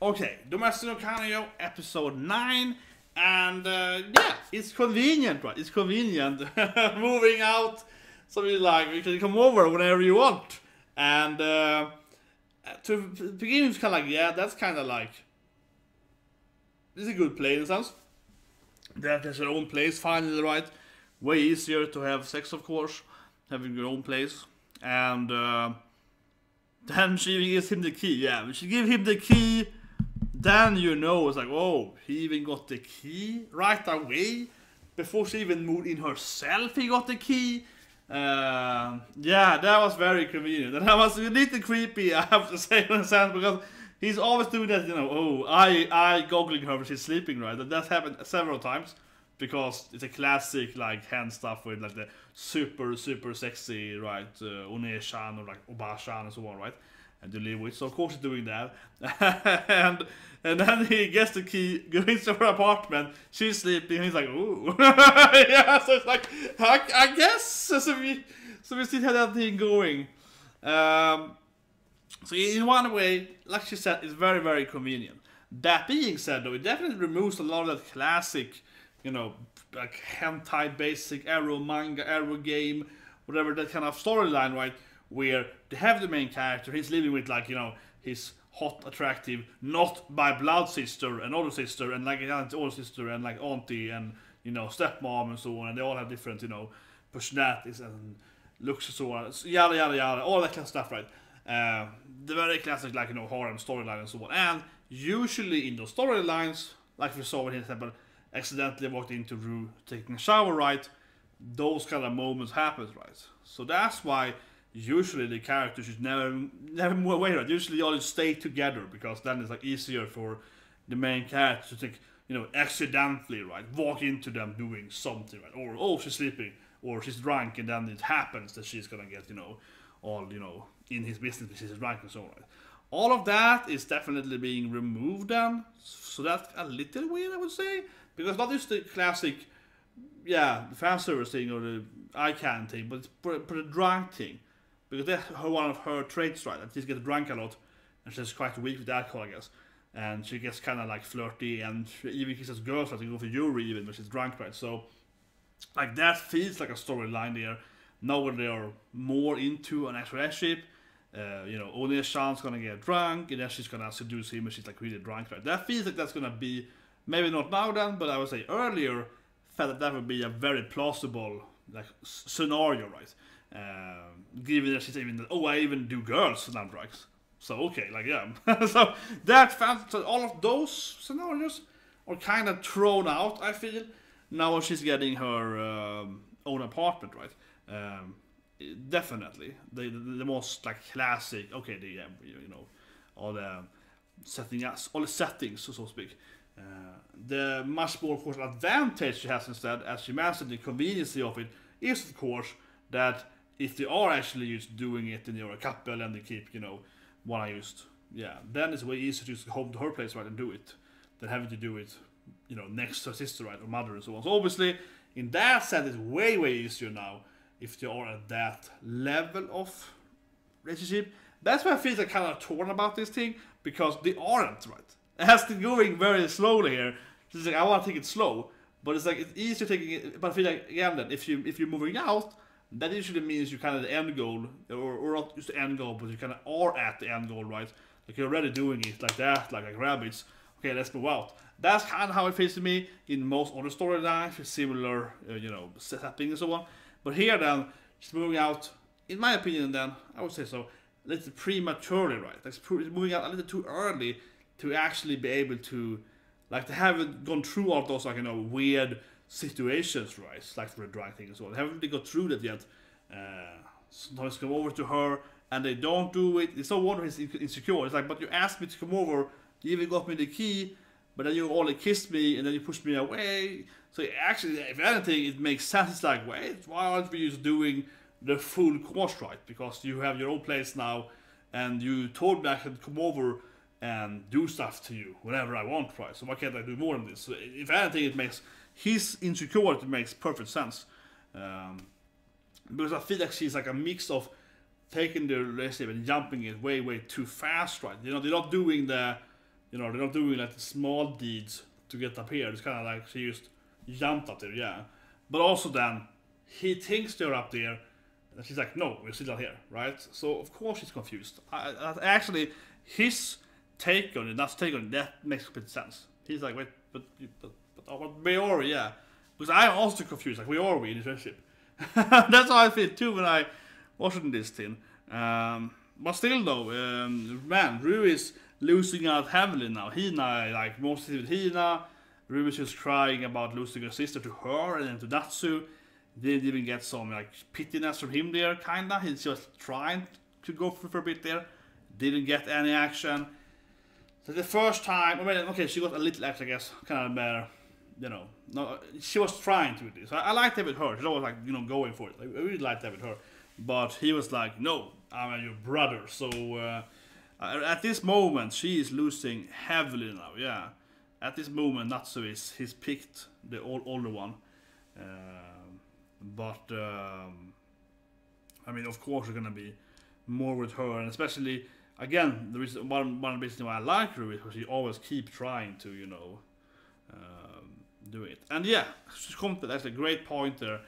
Okay, Domestic Kanojo, episode 9. And yeah, it's convenient, right? It's convenient moving out. So you can come over whenever you want. And to begin with, kind of like, yeah, that's kind of like, it's a good play in a sense. That has your own place, finally, right? Way easier to have sex, of course, having your own place. And then she gives him the key. Yeah, when she gives him the key, then you know it's like, oh, he even got the key right away. Before she even moved in herself, he got the key. Yeah, that was very convenient. And that was a little creepy, I have to say, in a sense, because he's always doing that, you know, oh, I goggling her when she's sleeping, right? And that's happened several times. Because it's a classic, like, hand stuff with, like, the super sexy, right, One-chan or, like, Oba-chan and so on, right? And you live with. So, of course, he's doing that. and then he gets the key, goes to her apartment, she's sleeping, and he's like, ooh. Yeah, so it's like, I guess, so we still have that thing going. So, in one way, like she said, it's very convenient. That being said, though, it definitely removes a lot of that classic, you know, like hentai basic arrow manga, arrow game, whatever, that kind of storyline, right? Where they have the main character, he's living with, like, you know, his hot, attractive, not by blood sister and older sister and like an older sister and like auntie and, you know, stepmom and so on, and they all have different, you know, personalities and looks and so on, yada yada yada, all that kind of stuff, right? The very classic, like, you know, harem storyline and so on. And usually in those storylines, like we saw in his example, accidentally walked into Rue taking a shower, right? Those kind of moments happen, right? So that's why usually the characters should never move away, right? Usually they all stay together, because then it's like easier for the main character to think, you know, accidentally, right, walk into them doing something, right? Or, oh, she's sleeping, or she's drunk, and then it happens that she's gonna get, you know, all, you know, in his business because she's drunk and so on, right? All of that is definitely being removed then, so that's a little weird, I would say. Because not just the classic, yeah, the fan service thing or the icon thing, but it's for the drunk thing. Because that's one of her traits, right? That she gets drunk a lot, and she's quite weak with alcohol, I guess. And she gets kind of like flirty, and she even kisses girls, like, to go for Yuri even when she's drunk, right? So, like, that feels like a storyline there. Now when they are more into an actual relationship, you know, One-chan's gonna get drunk, and then she's gonna seduce him, and she's like really drunk, right? That feels like that's gonna be. Maybe not now then, but I would say earlier, felt that would be a very plausible, like, scenario, right? Given that she's even, oh, I even do girls and I'm drugs. So, okay, like, yeah. So, so all of those scenarios are kind of thrown out, I feel, now when she's getting her own apartment, right? Definitely. The most, like, classic, okay, you know, all the settings, so to speak. The much more, of course, advantage she has instead, as she mentioned, the convenience of it, is, of course, that if they are actually just doing it and you're a couple and they keep, you know, one I used, yeah, then it's way easier to just go home to her place, right, and do it, than having to do it, you know, next to her sister, right, or mother and so on. So obviously, in that sense, it's way easier now if you are at that level of relationship. That's why I feel like kind of torn about this thing, because they aren't, right? It has to going very slowly here. It's like, I want to take it slow, but it's like, it's easier taking it. But I feel like, again, that if you're moving out, that usually means you kind of the end goal, or not just the end goal, but you kind of are at the end goal, right? Like, you're already doing it like that, like rabbits. Okay, let's move out. That's kind of how it feels to me in most other storylines with similar, you know, setting and so on. But here, then, just moving out, in my opinion, then I would say so, a little prematurely, right? Like, moving out a little too early to actually be able to, like, they haven't gone through all those, like, you know, weird situations, right? Like for the drug thing and so on. They haven't really got through that yet. Sometimes come over to her and they don't do it. It's no wonder he's insecure. It's like, but you asked me to come over, you even got me the key, but then you only kissed me and then you pushed me away. So actually, if anything, it makes sense. It's like, wait, why aren't we just doing the full course, right? Because you have your own place now, and you told me I could come over and do stuff to you whenever I want, right? So why can't I do more than this? So if anything, it makes his insecurity makes perfect sense. Because I feel like she's like a mix of taking the relationship and jumping it way too fast, right? You know, they're not doing the you know, they're not doing like the small deeds to get up here. It's kind of like she just jumped up there, yeah. But also then, he thinks they're up there, and she's like, no, we're still out here, right? So of course she's confused. Actually, his take on it, that makes complete sense. He's like, wait, but where are we? Yeah. Because I'm also confused, like, where are we in this relationship? That's how I feel too when I watching this thing. But still though, man, Rue is losing out heavily now. Hina, like, mostly with Hina. Rue is just crying about losing her sister to her and then to Natsu. Didn't even get some like pityness from him there, kinda. He's just trying to go for a bit there. Didn't get any action. So the first time, I mean, okay, she got a little action, I guess, kind of better. You know, no, she was trying to do this. I liked that with her. She's always like, you know, going for it. Like, I really liked that with her. But he was like, no, I'm your brother. So at this moment, she is losing heavily now. Yeah, at this moment, Natsu he's picked the older one. But I mean, of course, there's gonna be more with her, and especially again, the reason one reason why I like her is because she always keep trying to, you know, do it. And yeah, that's a great point there.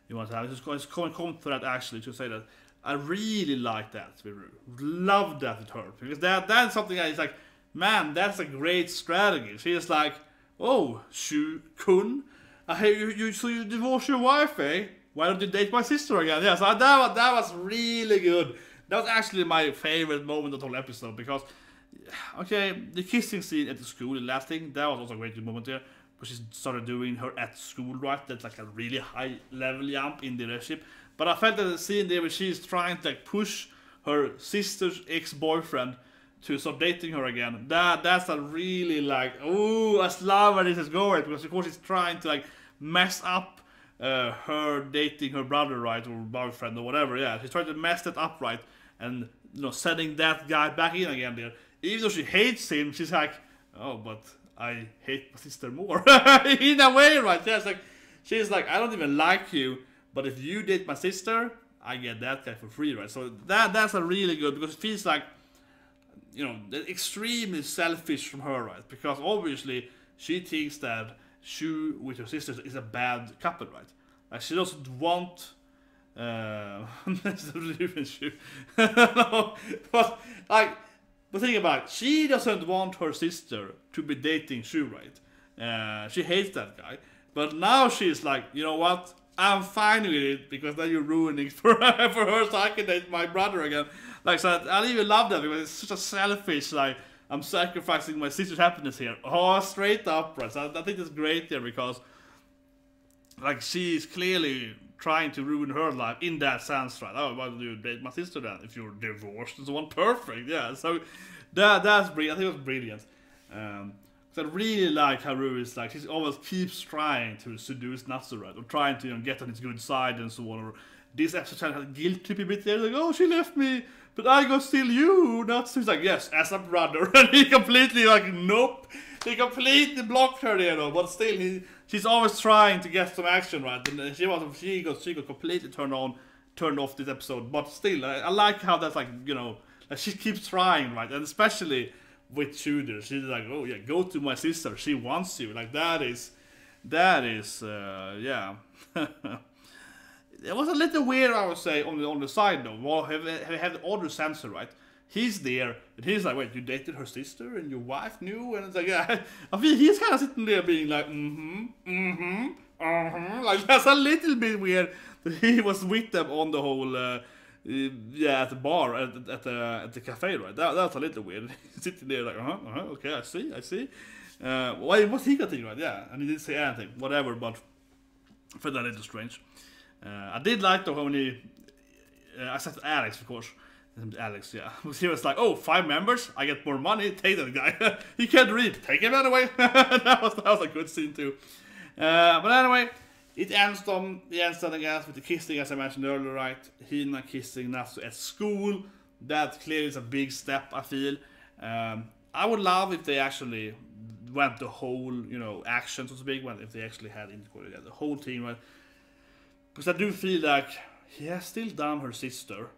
You want to have just come to that actually to say that I really like that with Rue. Love that with her because that's something that is like, man, that's a great strategy. She's like, oh, Shuu-kun. So you divorced your wife, eh? Why don't you date my sister again? Yeah, so that was really good. That was actually my favorite moment of the whole episode because, okay, the kissing scene at the school, the last thing, that was also a great moment there. But she started doing her at school, right? That's like a really high level jump in the relationship. But I felt that the scene there where she's trying to like push her sister's ex-boyfriend to start dating her again. That's a really like, oh, I love where this is going because of course she's trying to like mess up her dating her brother, right, or boyfriend or whatever. Yeah, she's trying to mess that up, right, and you know, setting that guy back in again there. Even though she hates him, she's like, oh, but I hate my sister more in a way, right? Yeah, it's like she's like, I don't even like you, but if you date my sister, I get that guy for free, right? So that's a really good because it feels like, you know, extremely selfish from her, right? Because obviously she thinks that Shuu with her sister is a bad couple, right? Like she doesn't want Shuu. No, but like, but think about it, she doesn't want her sister to be dating Shuu, right? She hates that guy, but now she's like, you know what? I'm fine with it because then you're ruining for her so I can date my brother again. Like, so I even love that because it's such a selfish, like, I'm sacrificing my sister's happiness here. Oh, straight up, right? So I think it's great there because, like, she's clearly trying to ruin her life in that sense, right? Oh, why do you date my sister then if you're divorced and so on? Perfect, yeah. So that's brilliant. I think it was brilliant. So I really like how Rue is like, she always keeps trying to seduce Natsu, right? Or trying to, you know, get on his good side and so on. Or this episode kind of guilt trippy bit there, like, oh, she left me, but I got still you. Natsu's like, yes, as a brother. And he completely like, nope. He completely blocked her there, though. But still, she's always trying to get some action, right? And she got completely turned off this episode. But still, I like how that's like, you know, like she keeps trying, right? And especially with Shooter, she's like, oh yeah, go to my sister, she wants you. Like that is yeah. It was a little weird, I would say, on the side though. Well, have the other censor, right? He's there, and he's like, wait, you dated her sister and your wife knew? And it's like, yeah, I feel he's kind of sitting there being like, like that's a little bit weird that he was with them on the whole yeah, at the bar, at the cafe, right? That's a little weird. Sitting there like, okay, I see. What's he got thinking, right? Yeah, and he didn't say anything, whatever. But I felt that a little strange. I did like though when I said to Alex, of course. Alex, yeah. He was like, oh, 5 members, I get more money. Take that guy. He can't read. Take him anyway. that was a good scene too. But anyway. It ends then, I guess, with the kissing, as I mentioned earlier, right? Hina kissing Natsu at school. That clearly is a big step, I feel. I would love if they actually went the whole, you know, action, so to speak, if they actually had the whole team, right? Because I do feel like he has still done her sister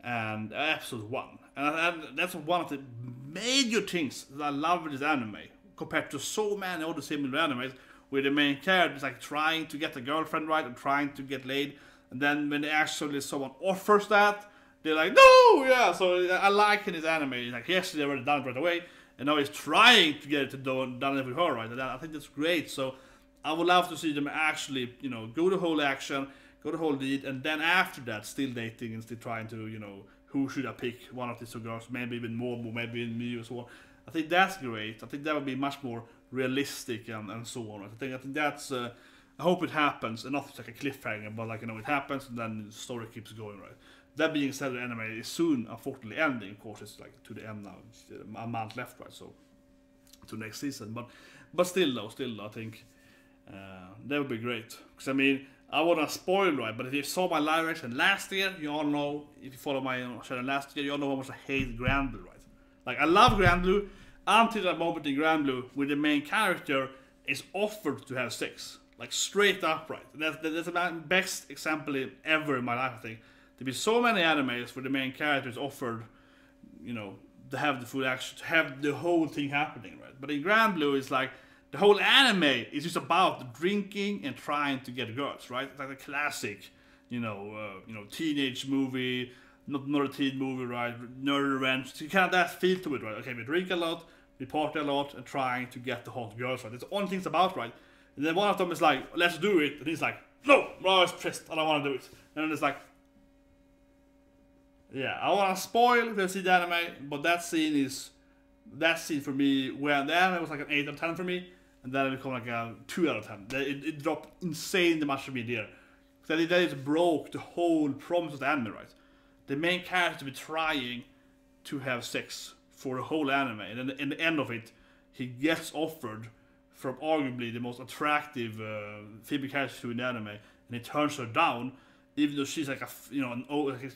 and episode 1. And that's one of the major things that I love in this anime, compared to so many other similar animes, where the main character is like trying to get a girlfriend right and trying to get laid, and then when actually someone offers that, they're like, no, yeah. So I like in this anime, like yes, they already done it right away, and now he's trying to get it to done it with her, right? And I think that's great. So I would love to see them actually, go the whole action, go the whole lead, and then after that, still dating and still trying to, who should I pick? One of these two girls, maybe even Momo, maybe even me or so on. I think that's great. I think that would be much more realistic and so on. I think that's. I hope it happens, and not like a cliffhanger, but like it happens, and then the story keeps going, right? That being said, the anime is soon, unfortunately, ending. Of course, it's like to the end now. It's a month left, right? So to next season, but still, I think that would be great. Because I mean, I wouldn't spoil, right? But if you saw my live reaction last year, you all know. If you follow my channel last year, you all know how much I hate Grand Blue, right? Like I love Grand Blue until that moment in Grand Blue where the main character is offered to have sex, like straight up, right? That's the best example ever in my life, I think. There've been so many animes where the main character is offered, to have the full action, to have the whole thing happening, right? But in Grand Blue, it's like the whole anime is just about drinking and trying to get girls, right? It's like a classic, teenage movie, not a teen movie, right? Nerd revenge. So you kind of that feel to it, right? Okay, we drink a lot, we party a lot, and trying to get the hot girls, right? That's the only thing it's about, right? And then one of them is like, let's do it, and he's like, no, I was pissed, I don't want to do it. And then it's like, yeah, I want to spoil if you see the anime, but that scene for me, when the anime was like an 8 out of 10 for me, and then it became like a 2 out of 10. It dropped insanely much for me there. That it broke the whole promise of the anime, right? The main character be trying to have sex for the whole anime, and then in the end of it, he gets offered from arguably the most attractive female character in the anime, and he turns her down, even though she's like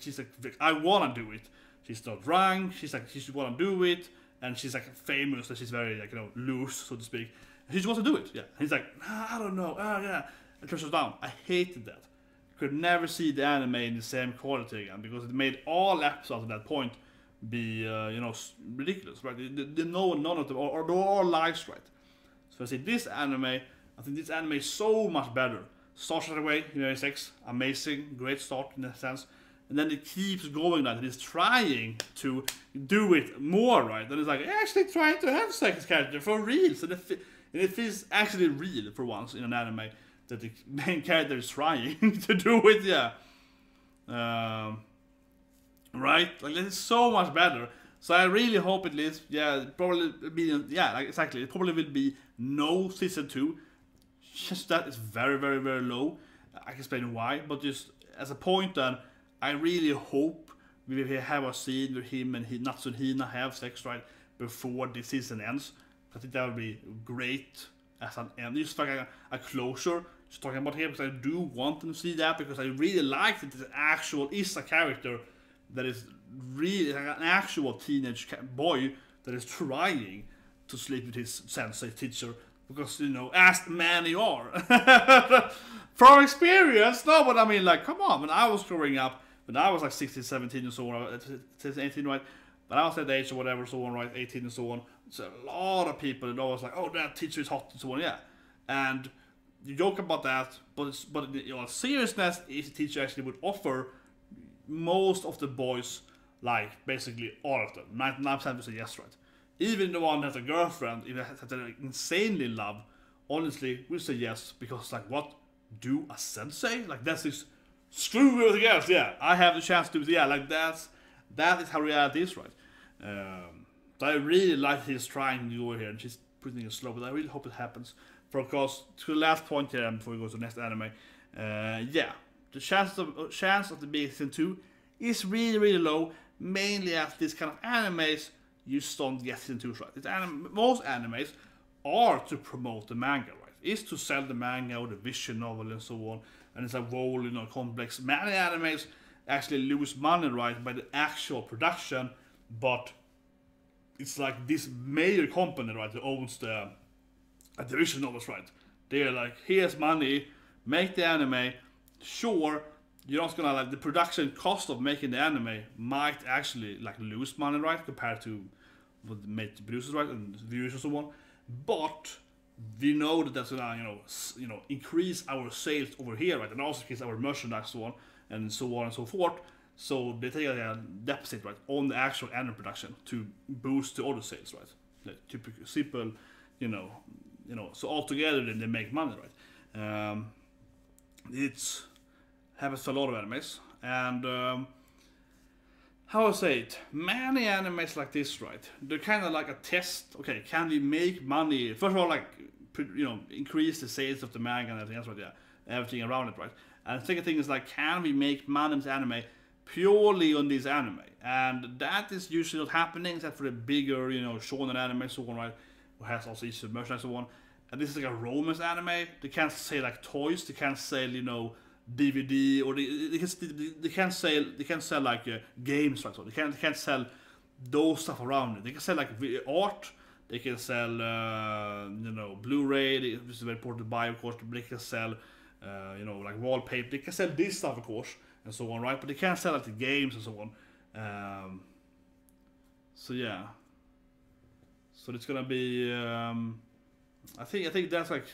she's like, I wanna do it. She's not drunk. She's like, she wanna do it, and she's like famous. That she's very like loose, so to speak. And she just wants to do it. Yeah. And he's like, I don't know. Yeah. And turns her down. I hated that. Could never see the anime in the same quality again because it made all episodes at that point be ridiculous, right? None of them or they're all lies, right? So I say this anime. I think this anime is so much better. Starts right away, 6, amazing, great start in a sense, and then it keeps going like it is trying to do it more, right? And it's like actually trying to have sex character for real, so it feels actually real for once in an anime that the main character is trying to do it, yeah. Right? Like it's so much better. So I really hope at least, probably be, like exactly, it probably will be no season 2. Just that is very, very, very low. I can explain why, but just as a point then, I really hope we will have a scene where him and Natsu and Hina have sex right before the season ends. I think that would be great as an end. Just like a closure. Just talking about him because I do want them to see that because I really like that it is a character that is really like an actual teenage boy that is trying to sleep with his sensei teacher. Because, as the man you are. From experience, no, but I mean, like, come on. When I was growing up, when I was like 16, 17 and so on, 18, right? But I was at the age or whatever, so on, right? 18 and so on. So a lot of people that always like, oh, that teacher is hot and so on, yeah. And you joke about that, but in seriousness, if the teacher actually would offer most of the boys, like, basically all of them, 99% would say yes, right? Even the one that has a girlfriend, if they like, insanely love, honestly, we say yes because like what? Do a sensei? Like that's just screw everything else. Yeah, I have the chance to do it. Yeah, like that is how reality is, right? So I really like he's trying to go here and she's putting it slow, but I really hope it happens. For of course, to the last point here, and before we go to the next anime, the chance of the being season 2 is really, really low. Mainly as this kind of animes. You just don't get season 2 right. Most animes are to promote the manga, right? It's to sell the manga or the visual novel and so on. And it's a whole, complex. Many animes actually lose money, right, by the actual production, but it's like this major company, right, that owns the visual novels, right? They're like, here's money, make the anime. Sure, you're not gonna like the production cost of making the anime might actually like lose money, right, compared to what made the producers, right, and viewers and so on. But we know that that's gonna increase our sales over here, right, and also increase our merchandise and so on and so forth. So they take a deficit, right, on the actual anime production to boost the other sales, right. Like typical, simple, So altogether, then they make money, right. It's happens to a lot of animes, and how I say it, many animes like this, right? They're kind of like a test. Okay, can we make money? First of all, like increase the sales of the manga and everything else, right? Yeah, everything around it, right? And the second thing is like, can we make money in this anime purely on this anime? And that is usually not happening, except for the bigger, shonen anime, so on, right? Who has also each merchandise, so on. And this is like a romance anime. They can't sell like toys. They can't sell, DVD, or they can't sell like games, right? So they can't sell those stuff around it. They can sell like art. They can sell Blu-ray, which is very important to buy, of course. They can sell like wallpaper. They can sell this stuff, of course, and so on, right? But they can't sell like the games and so on. So yeah. So it's gonna be. I think that's like.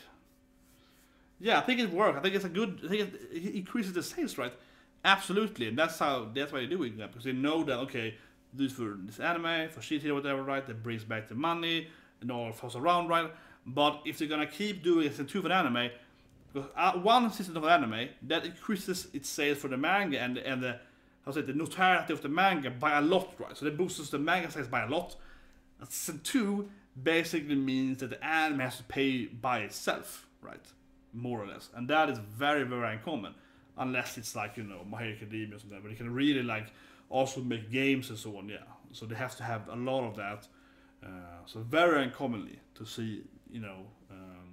Yeah, I think it works. I think it's a good. I think it increases the sales, right? Absolutely, and that's why they're doing that, because they know that, okay, this for this anime, for shit here, whatever, right? That brings back the money and all falls around, right? But if they're gonna keep doing it in two of an anime, because one season of an anime that increases its sales for the manga and the the notoriety of the manga by a lot, right? So that boosts the manga sales by a lot. And season 2 basically means that the anime has to pay by itself, right? More or less, and that is very, very uncommon, unless it's like My Hero Academia or something, but you can really like also make games and so on. Yeah, so they have to have a lot of that. So very uncommonly to see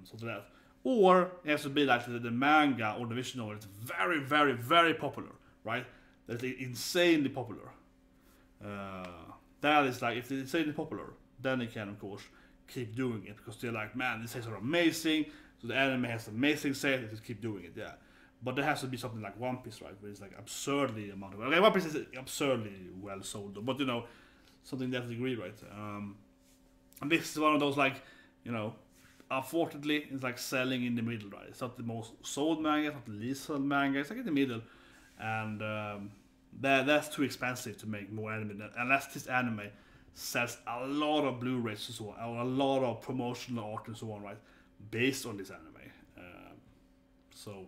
sort of that, or it has to be like the manga or the visual novel. It's very, very, very popular, right? That's insanely popular. That is like, if it's insanely popular, then they can of course keep doing it, because they're like, man, these things are amazing. So the anime has amazing sales, they just keep doing it, yeah. But there has to be something like One Piece, right? Where it's like absurdly amount of. Okay, One Piece is absurdly well sold, though, but something to that degree, right? And this is one of those, like, unfortunately, it's like selling in the middle, right? It's not the most sold manga, it's not the least sold manga, it's like in the middle. And that's too expensive to make more anime, unless this anime sells a lot of Blu-rays and so on, or a lot of promotional art and so on, right? Based on this anime. So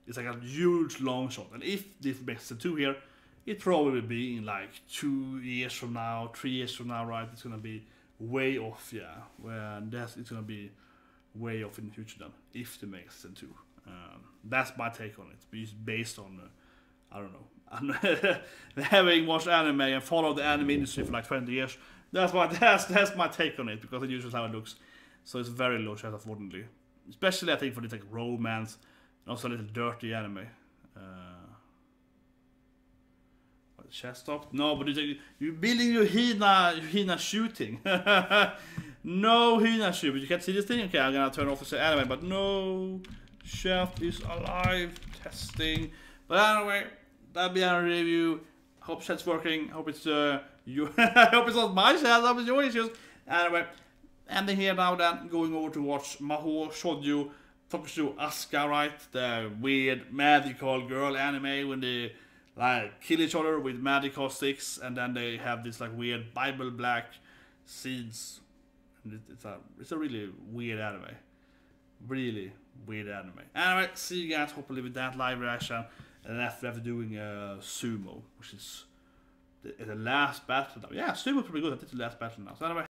it's like a huge long shot. And if this makes season 2 here, it probably will be in like 2 years from now, 3 years from now, right? It's gonna be way off, yeah. It's gonna be way off in the future then, if they make season 2. That's my take on it. It's based on, I don't know, having watched anime and followed the anime industry for like 20 years. That's my take on it, because it usually is how it looks. So it's very low chance, unfortunately. Especially, I think, for this like romance and also a little dirty anime. Chest stop? No, but you're building your Hina shooting. No Hina shoot, but you can't see this thing. Okay, I'm gonna turn off the anime, but no, chef is alive. Testing. But anyway, that'll be our review. Hope chat's working. Hope it's you. I hope it's not my chat. I hope it's your issues. Anyway. Ending here now, then going over to watch Mahou Shoujo Tokushu Asuka, right? The weird magical girl anime when they like kill each other with magical sticks, and then they have this like weird Bible black seeds. And it's a really weird anime. Really weird anime. Anyway, see you guys hopefully with that live reaction, and after doing sumo, which is the last battle now. Yeah, sumo is pretty good. I did the last battle now. So anyway.